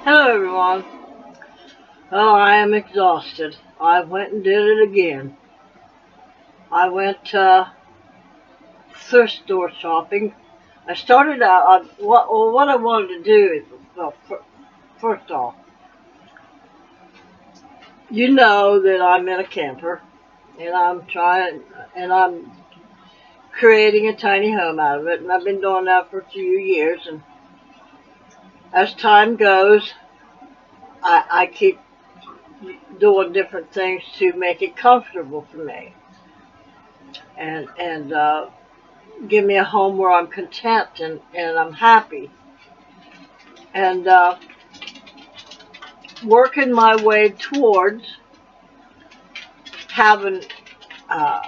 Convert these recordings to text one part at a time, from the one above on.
Hello everyone. Oh, I am exhausted. I went and did it again. I went thrift store shopping. I started out on what I wanted to do is, first off, you know that I'm in a camper and I'm creating a tiny home out of it, and I've been doing that for a few years, and as time goes, I keep doing different things to make it comfortable for me and give me a home where I'm content and I'm happy. And working my way towards having uh,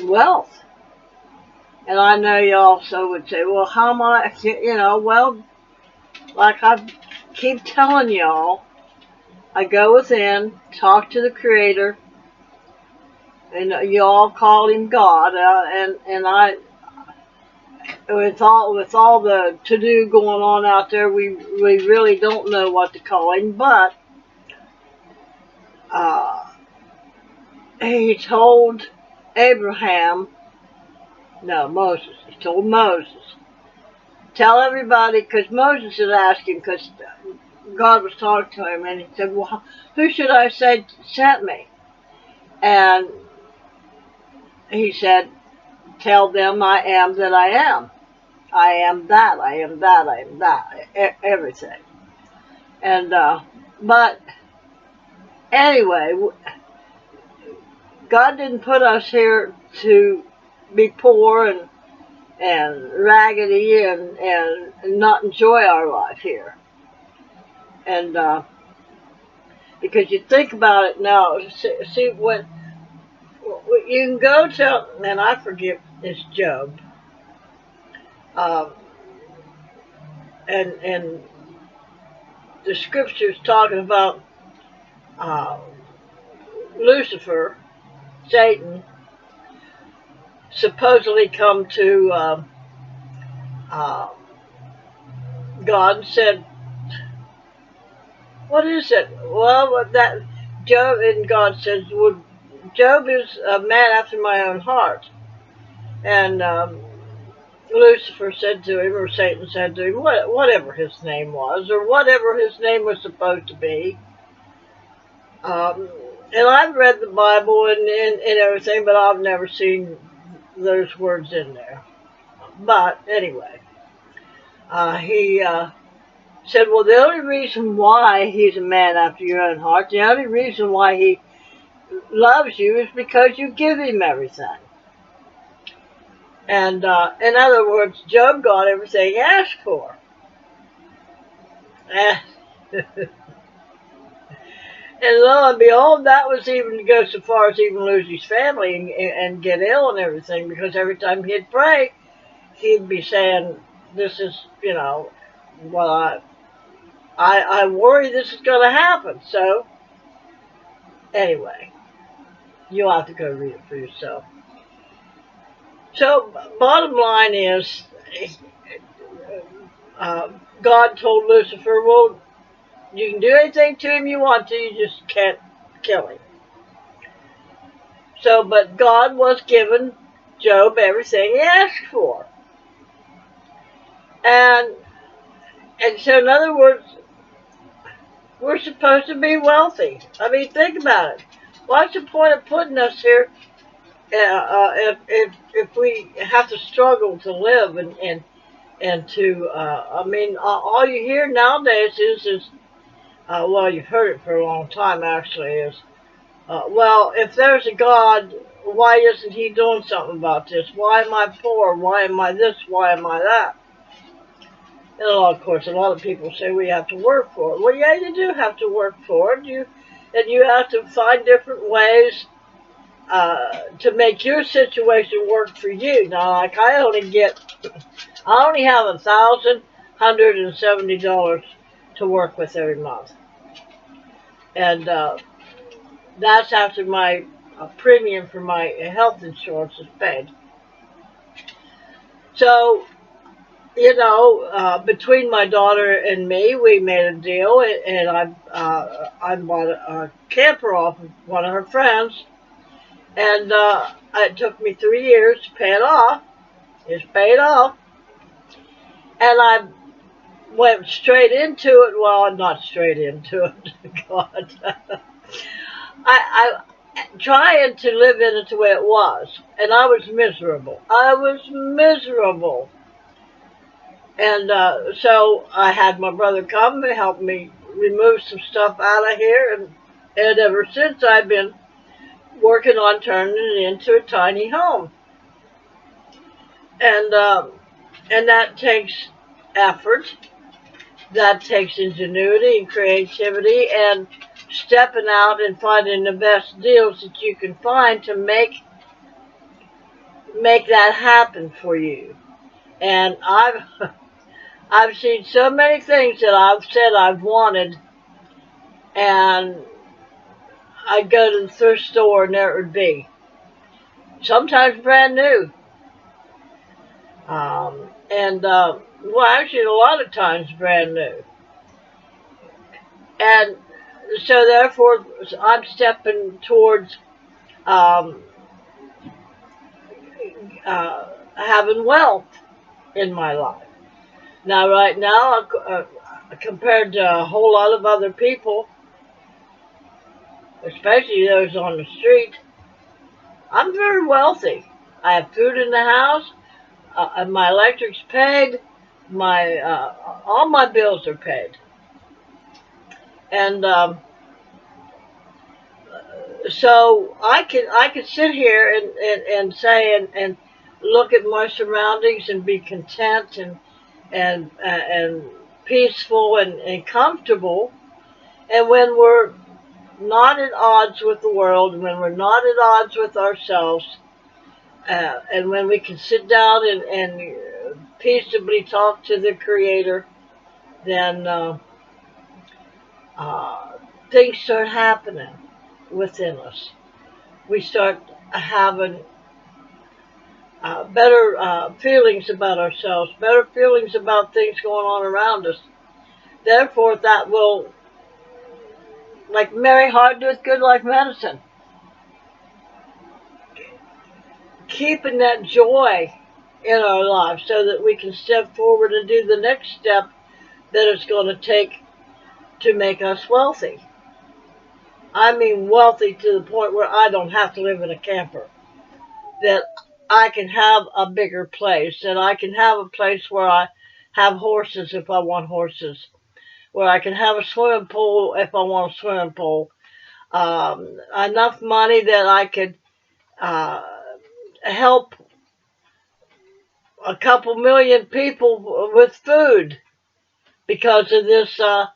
wealth. And I know you also would say, well, how am I, well, like I keep telling y'all, I go within, talk to the Creator, and y'all call Him God, and I, with all the to do going on out there, we really don't know what to call Him, but uh, He told Abraham, no, Moses. He told Moses, tell everybody, because Moses had asked him, because God was talking to him, and he said, well, who should I say sent me? And he said, tell them I am that I am. I am that, I am that, I am that, everything. And, but anyway, God didn't put us here to be poor and raggedy and not enjoy our life here. And because you think about it now, see what you can go to, and I forget this Job, um, and the scriptures talking about uh, Lucifer, Satan, supposedly come to uh, God and said, what is it? Well, that Job, and God says, well, Job is a man after my own heart. And Lucifer said to him, or Satan said to him, whatever his name was, or whatever his name was supposed to be. And I've read the Bible and everything, but I've never seen those words in there. But anyway, he said, well, the only reason why he's a man after your own heart, the only reason why he loves you is because you give him everything. And in other words, Job got everything he asked for. And, and lo and behold, that was even to go so far as even lose his family and get ill and everything, because every time he'd pray, he'd be saying, this is, well, I worry this is going to happen. So, anyway, you'll have to go read it for yourself. So, bottom line is, God told Lucifer, well, you can do anything to him you want to, you just can't kill him. So, but God was giving Job everything he asked for. And so, in other words, we're supposed to be wealthy. I mean, think about it. What's the point of putting us here if we have to struggle to live and to, I mean, all you hear nowadays is well, you've heard it for a long time actually, is, well, if there's a God, why isn't he doing something about this? Why am I poor? Why am I this? Why am I that? And of course, a lot of people say we have to work for it. Well, yeah, you do have to work for it. You have to find different ways to make your situation work for you. Now, like I only have $1,170 to work with every month, and that's after my premium for my health insurance is paid. So between my daughter and me, we made a deal, and I bought a camper off of one of her friends, and it took me 3 years to pay it off. It's paid off, and I went straight into it. Well, not straight into it. God, I trying to live in it the way it was, and I was miserable. I was miserable. And so I had my brother come and help me remove some stuff out of here, and ever since I've been working on turning it into a tiny home, and and that takes effort, that takes ingenuity and creativity, and stepping out and finding the best deals that you can find to make that happen for you. And I've seen so many things that I've said I've wanted, and I'd go to the thrift store and there it would be. Sometimes brand new. Well, actually, a lot of times brand new. And so, therefore, I'm stepping towards um, having wealth in my life. Now, right now, compared to a whole lot of other people, especially those on the street, I'm very wealthy. I have food in the house. My electric's paid. My all my bills are paid, and so I can sit here and say and look at my surroundings and be content and peaceful and comfortable. And when we're not at odds with the world, when we're not at odds with ourselves, and when we can sit down and peaceably talk to the Creator, then uh, things start happening within us. We start having better feelings about ourselves, better feelings about things going on around us. Therefore, that will, like Mary Hart doeth good like medicine, keeping that joy in our lives so that we can step forward and do the next step that it's going to take to make us wealthy. I mean, wealthy to the point where I don't have to live in a camper, that I can have a bigger place, that I can have a place where I have horses if I want horses, where I can have a swimming pool if I want a swimming pool, enough money that I could uh, help a couple million people with food because of this uh,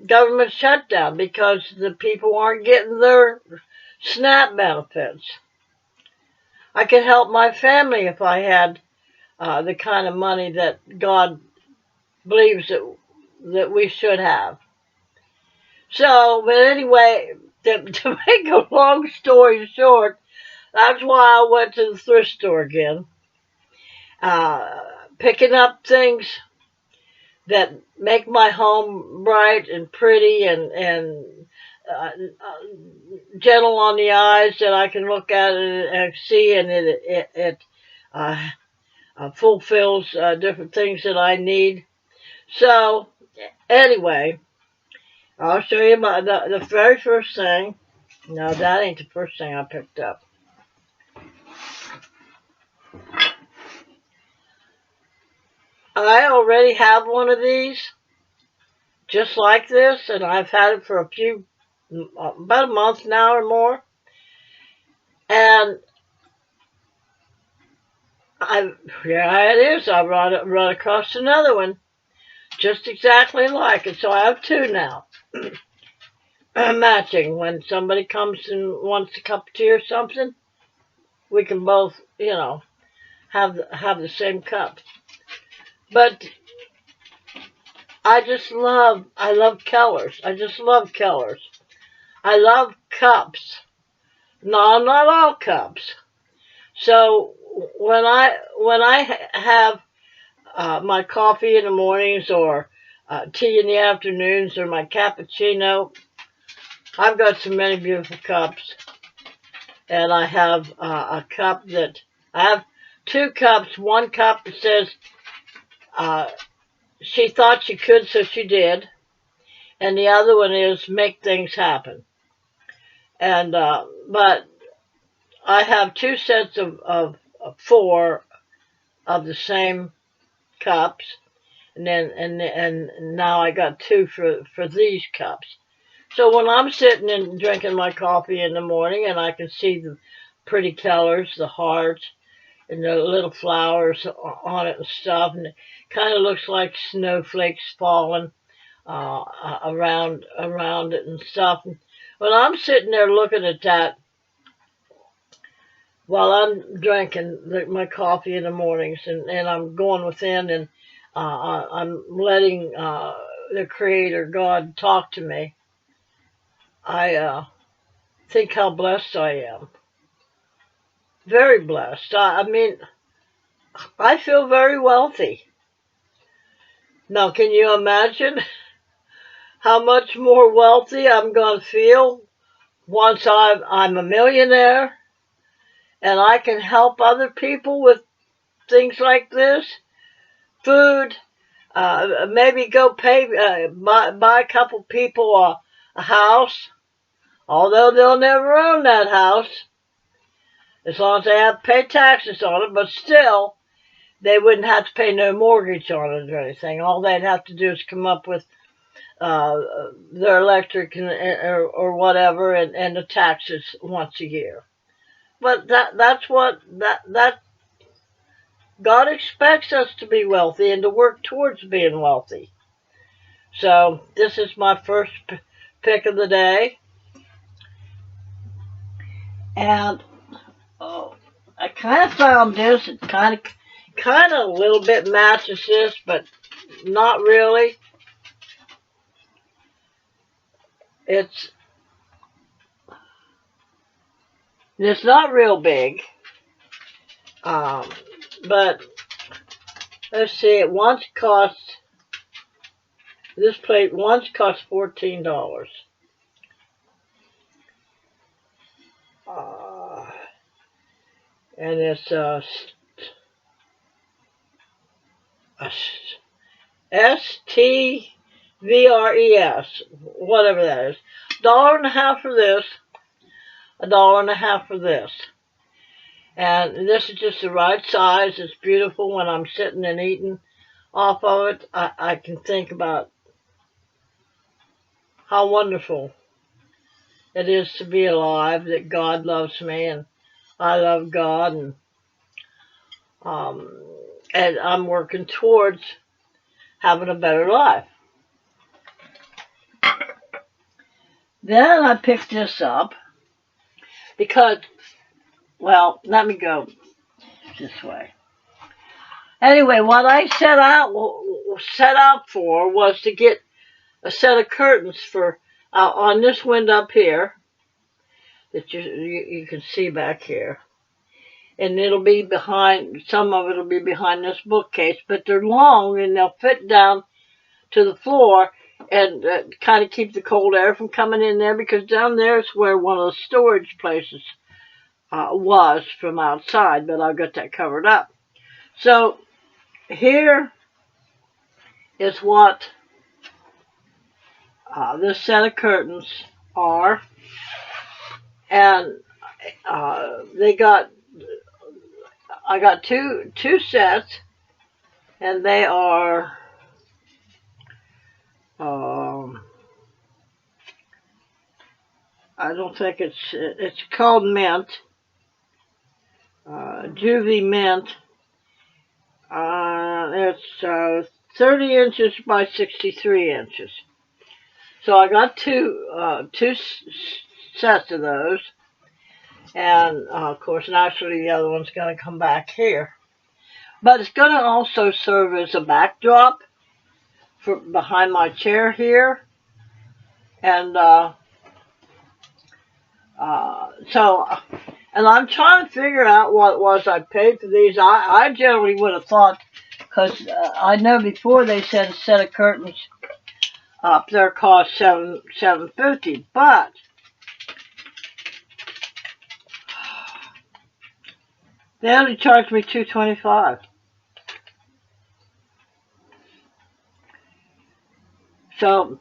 government shutdown, because the people aren't getting their SNAP benefits. I could help my family if I had the kind of money that God believes that we should have. So, but anyway, to make a long story short, that's why I went to the thrift store again, uh, picking up things that make my home bright and pretty and gentle on the eyes, that I can look at it and see, and it uh, fulfills different things that I need. So anyway, I'll show you the very first thing. No, that ain't the first thing I picked up. I already have one of these, just like this, and I've had it for about a month now or more. And here it is. I run across another one, just exactly like it. So I have two now, matching. When somebody comes and wants a cup of tea or something, we can both, have the same cup. But I love Kellers. I just love Kellers. I love cups. No, not all cups. So when I have my coffee in the mornings, or tea in the afternoons, or my cappuccino. I've got so many beautiful cups, and I have a cup that I have two cups. One cup that says uh, she thought she could, so she did, and the other one is make things happen. And but I have two sets of four of the same cups, and now I got two for these cups. So when I'm sitting and drinking my coffee in the morning, and I can see the pretty colors, the hearts, and the little flowers on it and stuff, and it kind of looks like snowflakes falling around it and stuff. And when I'm sitting there looking at that while I'm drinking my coffee in the mornings, and I'm going within, and I'm letting the Creator God talk to me, I think how blessed I am. Very blessed. I mean, I feel very wealthy. Now, can you imagine how much more wealthy I'm going to feel once I'm a millionaire and I can help other people with things like this? Food, maybe go pay, buy a couple people a house, although they'll never own that house, as long as they have to pay taxes on it, but still, they wouldn't have to pay no mortgage on it or anything. All they'd have to do is come up with uh, their electric or whatever, and the taxes once a year. But that's what that God expects us to be wealthy and to work towards being wealthy. So this is my first pick of the day, and oh, I kind of found this. It kind of a little bit matches this, but not really. It's not real big, um, but let's see. This plate once cost $14, uh, and it's STVRES, whatever that is. $1.50 for this, $1.50 for this. And this is just the right size. It's beautiful. When I'm sitting and eating off of it, I can think about how wonderful it is to be alive, that God loves me, and I love God, um, and I'm working towards having a better life. Then I picked this up because, well, let me go this way. Anyway, what I set out for was to get a set of curtains for on this window up here that you can see back here, and it'll be behind. Some of it'll be behind this bookcase, but they're long and they'll fit down to the floor and kind of keep the cold air from coming in there, because down there is where one of the storage places was from outside, but I've got that covered up. So here is what this set of curtains are, and I got two sets, and they are I don't think it's called mint, juvie mint. It's 30 inches by 63 inches. So I got two sets of those, and of course, naturally, the other one's going to come back here. But it's going to also serve as a backdrop for behind my chair here, and and I'm trying to figure out what it was I paid for these. I generally would have thought Because I know before they said a set of curtains up there cost $7.50, but they only charged me $2.25. So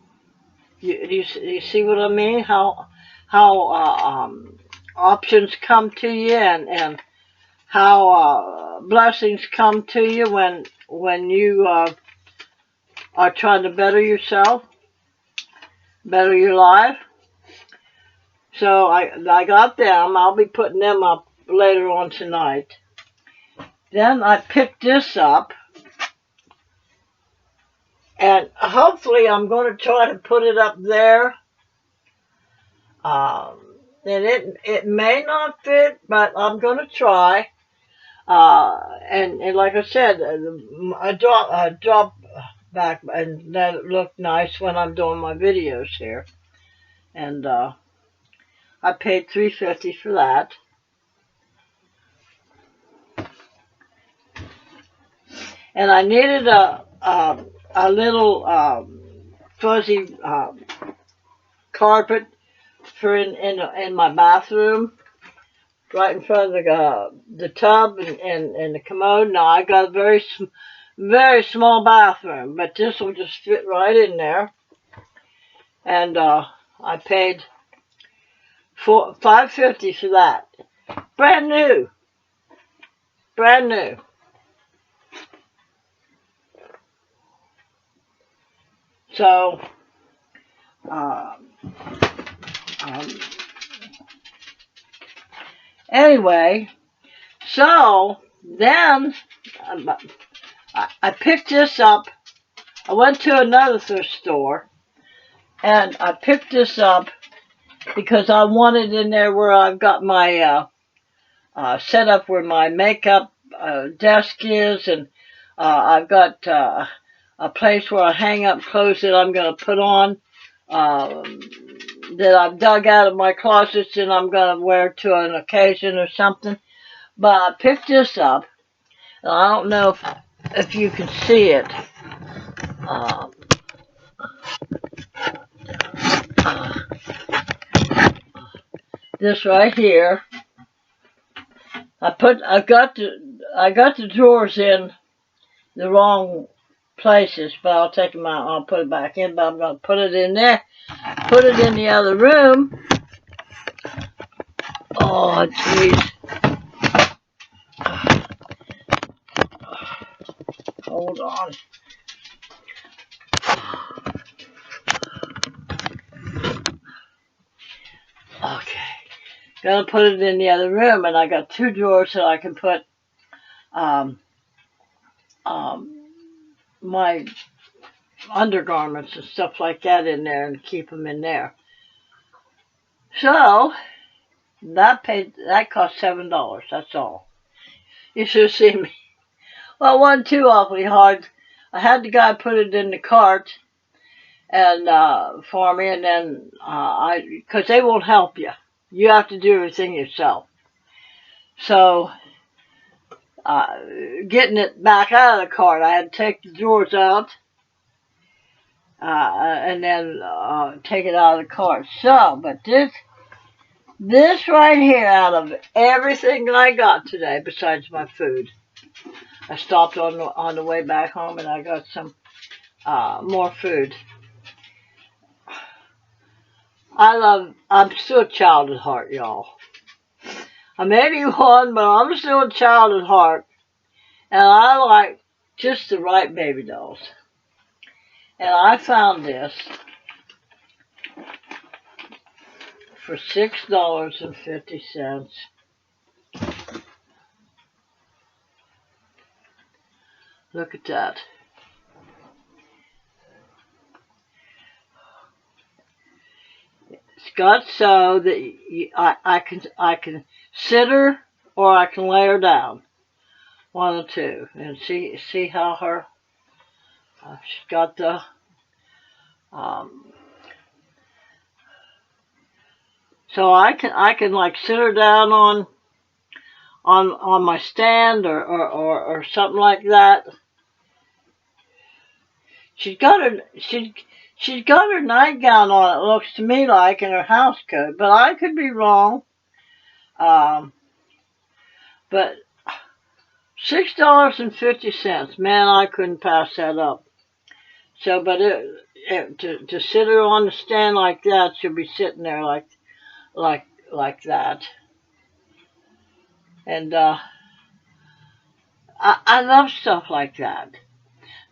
you see what I mean? How options come to you, and how blessings come to you when you are trying to better yourself, better your life. So I got them. I'll be putting them up later on tonight. Then I picked this up, and hopefully I'm going to try to put it up there. And it may not fit, but I'm going to try. And like I said, I drop back, and that looked nice when I'm doing my videos here. And I paid $3.50 for that. And I needed a little fuzzy carpet for in my bathroom, right in front of the tub and the commode. Now I got a very small bathroom, but this will just fit right in there. And I paid $5.50 for that, brand new. So anyway, so then I picked this up. I went to another thrift store, and I picked this up because I wanted in there where I've got my set up where my makeup desk is, and I've got a place where I hang up clothes that I'm going to put on, that I've dug out of my closets and I'm going to wear to an occasion or something. But I picked this up, and I don't know if you can see it. This right here. I got the drawers in the wrong places, but I'll take them out. I'll put it back in, but I'm going to put it in there. Put it in the other room. Oh, jeez. Hold on. Okay. Gonna put it in the other room, and I got two drawers so I can put um, my undergarments and stuff like that in there and keep them in there. So that cost $7. That's all. You should have seen me. Well, it wasn't too awfully hard. I had the guy put it in the cart and for me, and then because they won't help you. You have to do everything yourself. So getting it back out of the cart, I had to take the drawers out and then take it out of the cart. So, but this right here, out of everything that I got today, besides my food, I stopped on the way back home and I got some more food. I'm still a child at heart, y'all. I'm 81, but I'm still a child at heart. And I like just the right baby dolls. And I found this for $6.50. Look at that. It's got so that I can sit her or I can lay her down. One or two. And see how her she's got the so I can like sit her down on my stand or something like that. She's got her nightgown on, it looks to me like, in her house coat, but I could be wrong. But $6.50, man, I couldn't pass that up. So, but to sit her on the stand like that, she'll be sitting there like that. And I love stuff like that.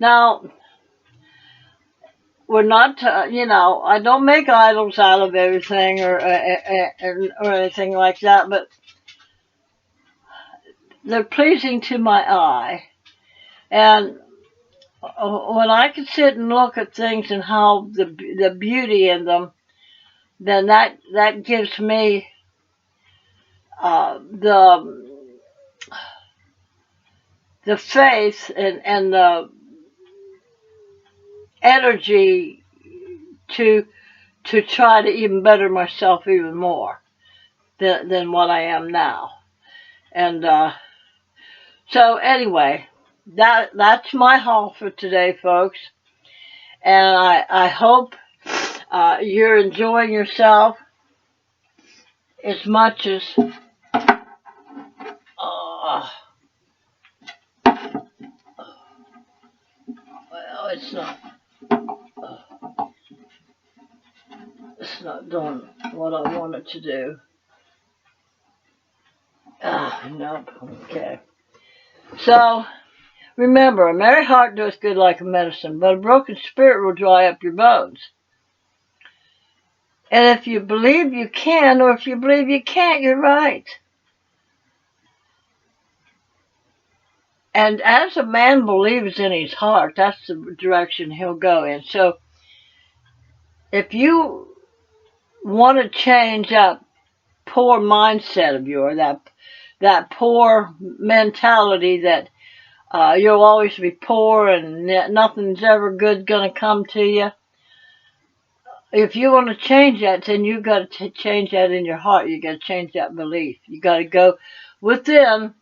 Now, we're not, I don't make idols out of everything or anything like that, but they're pleasing to my eye. And when I can sit and look at things and how the beauty in them, then that gives me the faith and the energy to try to even better myself even more than what I am now. And so anyway, that's my haul for today, folks. And I hope you're enjoying yourself as much as well, it's not doing what I want it to do. Nope. Okay. So remember, a merry heart doeth good like a medicine, but a broken spirit will dry up your bones. And if you believe you can, or if you believe you can't, you're right. And as a man believes in his heart, that's the direction he'll go in. So if you want to change that poor mindset of yours, that poor mentality that you'll always be poor and nothing's ever good going to come to you, if you want to change that, then you got to change that in your heart. You got to change that belief. You got to go within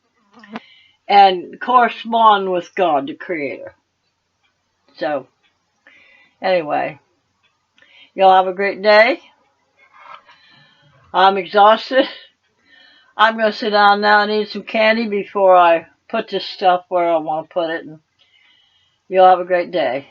and correspond with God, the Creator. So, anyway, y'all have a great day. I'm exhausted. I'm going to sit down now and eat some candy before I put this stuff where I want to put it. And y'all have a great day.